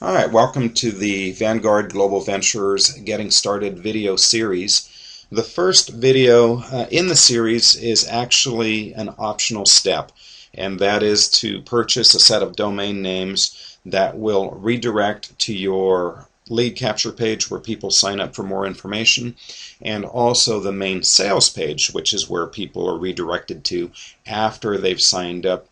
All right, welcome to the Vanguard Global Ventures Getting Started video series. The first video in the series is actually an optional step, and that is to purchase a set of domain names that will redirect to your lead capture page where people sign up for more information, and also the main sales page, which is where people are redirected to after they've signed up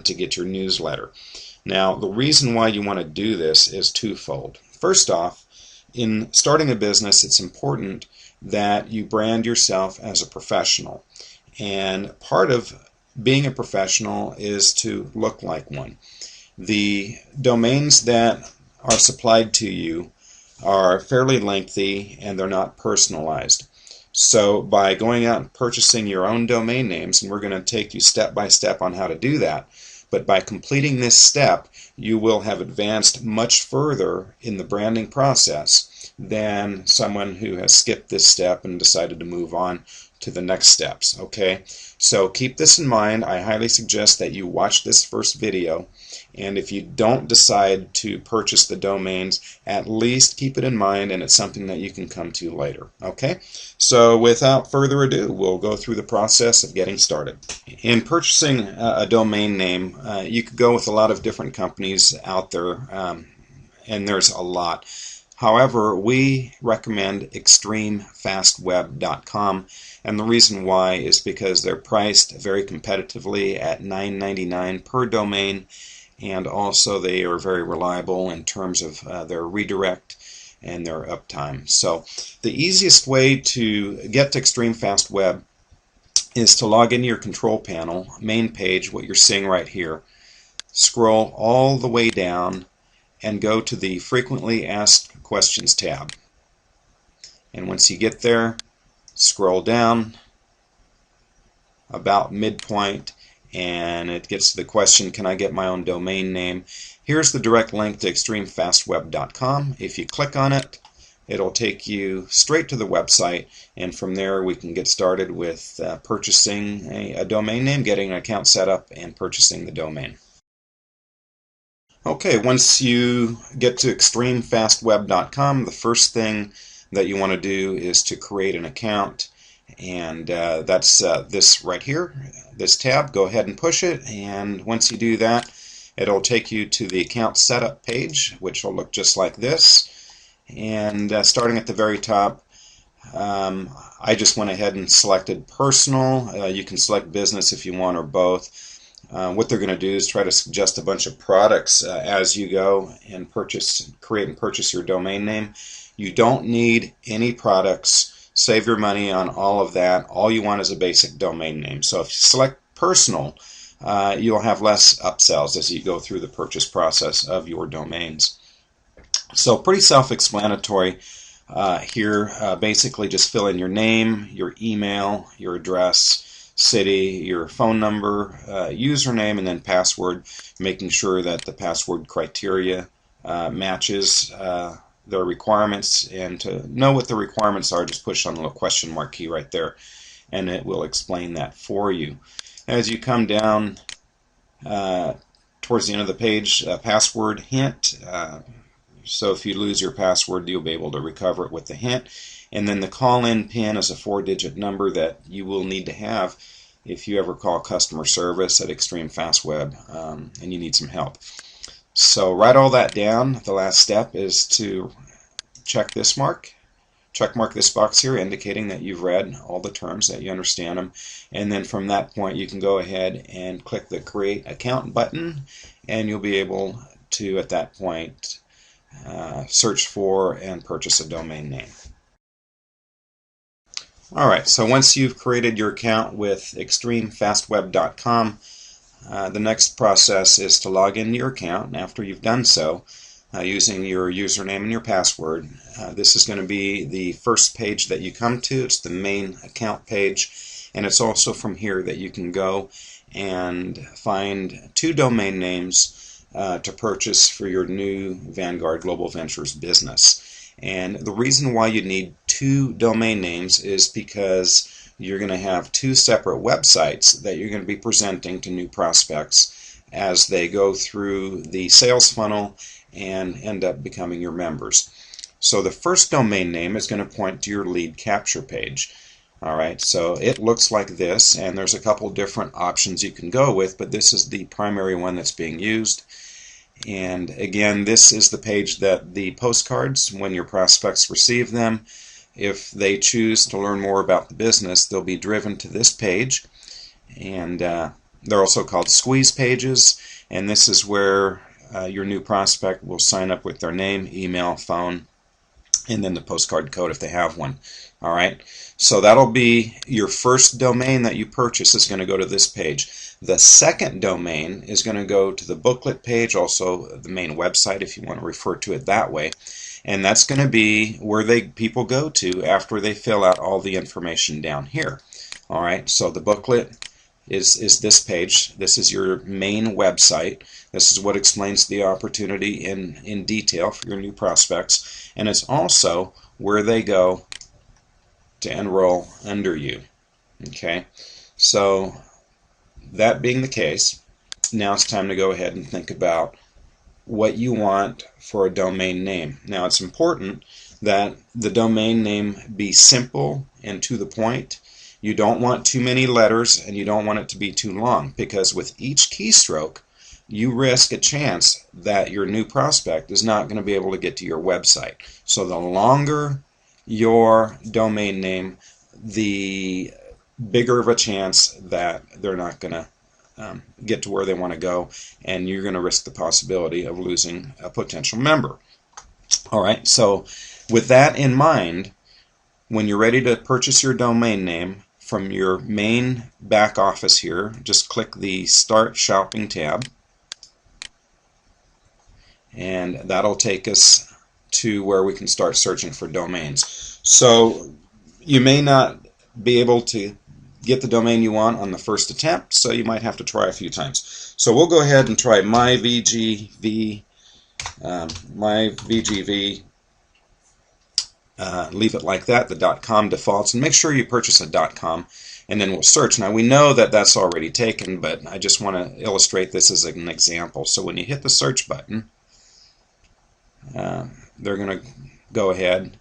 to get your newsletter. Now, the reason why you want to do this is twofold. First off, in starting a business, it's important that you brand yourself as a professional. And part of being a professional is to look like one. The domains that are supplied to you are fairly lengthy and they're not personalized. So by going out and purchasing your own domain names, and we're going to take you step by step on how to do that, but by completing this step, you will have advanced much further in the branding process than someone who has skipped this step and decided to move on to the next steps. Okay, so keep this in mind. I highly suggest that you watch this first video, and if you don't decide to purchase the domains, at least keep it in mind, and it's something that you can come to later. Okay, so without further ado, we'll go through the process of getting started. In purchasing a domain name, you could go with a lot of different companies out there, and there's a lot. However, we recommend extremefastweb.com, and the reason why is because they're priced very competitively at $9.99 per domain, and also they are very reliable in terms of their redirect and their uptime. So the easiest way to get to Extreme Fast Web is to log into your control panel, main page, what you're seeing right here. Scroll all the way down and go to the Frequently Asked Questions tab. And once you get there, scroll down about midpoint, and it gets to the question, can I get my own domain name? Here's the direct link to extremefastweb.com. If you click on it, it'll take you straight to the website, and from there we can get started with purchasing a domain name, getting an account set up, and purchasing the domain. Okay, once you get to extremefastweb.com, the first thing that you want to do is to create an account, and that's this right here, this tab. Go ahead and push it, and once you do that, it'll take you to the account setup page, which will look just like this. And starting at the very top, I just went ahead and selected personal. You can select business if you want, or both. What they're going to do is try to suggest a bunch of products as you go and create and purchase your domain name. You don't need any products. Save your money on all of that. All you want is a basic domain name. So if you select personal, you'll have less upsells as you go through the purchase process of your domains. So pretty self-explanatory here. Basically just fill in your name, your email, your address, city, your phone number, username, and then password, making sure that the password criteria matches the requirements. And to know what the requirements are, just push on the little question mark key right there, and it will explain that for you. As you come down towards the end of the page, password hint. So if you lose your password, you'll be able to recover it with the hint. And then the call-in PIN is a 4-digit number that you will need to have if you ever call customer service at Extreme Fast Web and you need some help. So write all that down. The last step is to check mark this box here, indicating that you've read all the terms, that you understand them. And then from that point, you can go ahead and click the Create Account button, and you'll be able to, at that point, search for and purchase a domain name. Alright, so once you've created your account with extremefastweb.com, the next process is to log into your account. And after you've done so, using your username and your password, this is going to be the first page that you come to. It's the main account page, and it's also from here that you can go and find 2 domain names to purchase for your new Vanguard Global Ventures business. And the reason why you need 2 domain names is because you're going to have 2 separate websites that you're going to be presenting to new prospects as they go through the sales funnel and end up becoming your members. So the first domain name is going to point to your lead capture page. Alright, so it looks like this, and there's a couple different options you can go with, but this is the primary one that's being used. And again, this is the page that the postcards, when your prospects receive them, if they choose to learn more about the business, they'll be driven to this page. And they're also called squeeze pages, and this is where your new prospect will sign up with their name, email, phone, and then the postcard code if they have one. Alright, so that'll be your first domain that you purchase is going to go to this page. The second domain is going to go to the booklet page, also the main website if you want to refer to it that way. And that's going to be where people go to after they fill out all the information down here. Alright, so the booklet is this page. This is your main website. This is what explains the opportunity in detail for your new prospects. And it's also where they go to enroll under you. Okay, so that being the case, now it's time to go ahead and think about what you want for a domain name. Now it's important that the domain name be simple and to the point. You don't want too many letters and you don't want it to be too long, because with each keystroke you risk a chance that your new prospect is not going to be able to get to your website. So the longer your domain name, the bigger of a chance that they're not going to get to where they want to go, and you're going to risk the possibility of losing a potential member. Alright, so with that in mind, when you're ready to purchase your domain name, from your main back office here, just click the Start Shopping tab, and that'll take us to where we can start searching for domains. So you may not be able to get the domain you want on the first attempt, so you might have to try a few times. So we'll go ahead and try myVGV, leave it like that, the .com defaults, and make sure you purchase a .com, and then we'll search. Now we know that that's already taken, but I just want to illustrate this as an example. So when you hit the search button, they're going to go ahead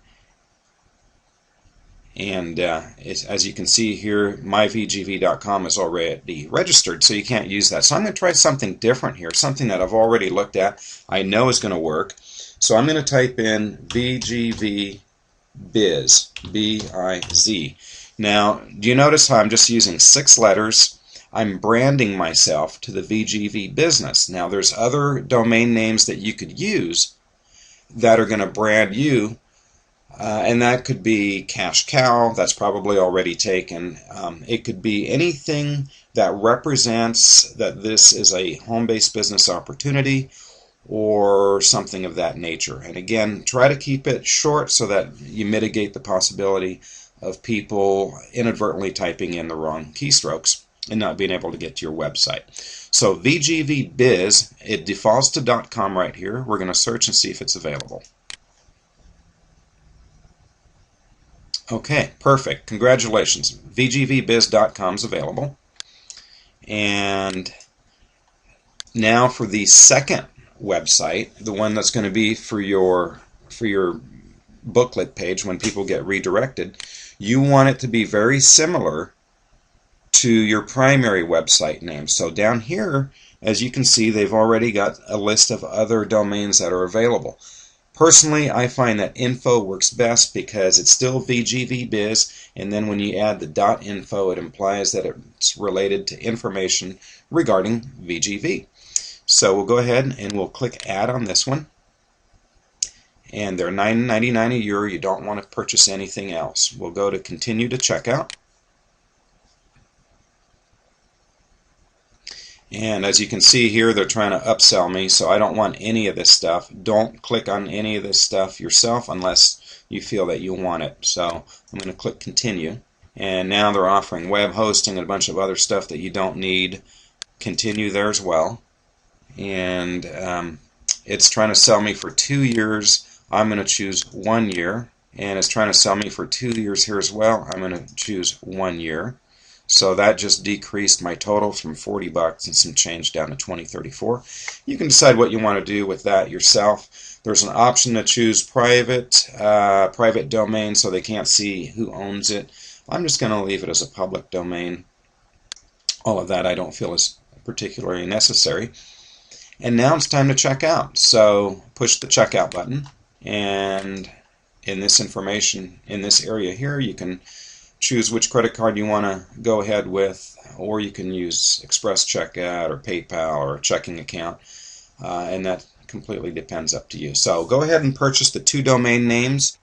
and as you can see here, myvgv.com is already registered, so you can't use that. So I'm going to try something different here, something that I've already looked at, I know is going to work. So I'm going to type in VGV Biz, B-I-Z. Now, do you notice how I'm just using 6 letters? I'm branding myself to the VGV business. Now, there's other domain names that you could use that are going to brand you, and that could be Cash Cow. That's probably already taken. It could be anything that represents that this is a home-based business opportunity or something of that nature. And again, try to keep it short so that you mitigate the possibility of people inadvertently typing in the wrong keystrokes and not being able to get to your website. So VGV Biz, it defaults to .com right here. We're going to search and see if it's available. Okay, perfect. Congratulations. VGVBiz.com is available. And now for the second website, the one that's going to be for your booklet page when people get redirected, you want it to be very similar to your primary website name. So down here, as you can see, they've already got a list of other domains that are available. Personally, I find that info works best because it's still VGV Biz, and then when you add the .info, it implies that it's related to information regarding VGV. So we'll go ahead and we'll click Add on this one. And they're $9.99 a year. You don't want to purchase anything else. We'll go to Continue to Checkout. And as you can see here, they're trying to upsell me, so I don't want any of this stuff. Don't click on any of this stuff yourself unless you feel that you want it. So I'm going to click Continue. And now they're offering web hosting and a bunch of other stuff that you don't need. Continue there as well. And it's trying to sell me for 2 years. I'm going to choose 1 year. And it's trying to sell me for 2 years here as well. I'm going to choose 1 year. So that just decreased my total from 40 bucks and some change down to 20.34. You can decide what you want to do with that yourself. There's an option to choose private domain so they can't see who owns it. I'm just going to leave it as a public domain. All of that I don't feel is particularly necessary. And now it's time to check out. So push the checkout button, and in this information, in this area here, you can choose which credit card you want to go ahead with, or you can use Express Checkout or PayPal or a checking account, and that completely depends up to you. So go ahead and purchase the 2 domain names.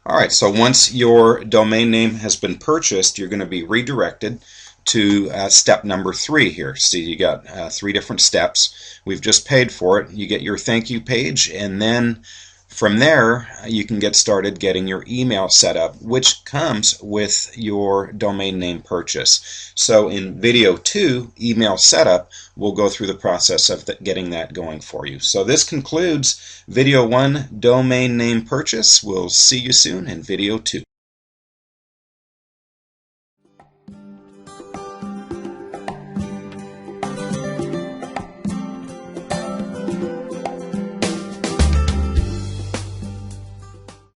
Alright, so once your domain name has been purchased, you're going to be redirected to step number 3 here. See, you got 3 different steps. We've just paid for it. You get your thank you page, and then from there you can get started getting your email set up, which comes with your domain name purchase. So in video 2, email setup, we'll go through the process of getting that going for you. So this concludes video 1, domain name purchase. We'll see you soon in video 2.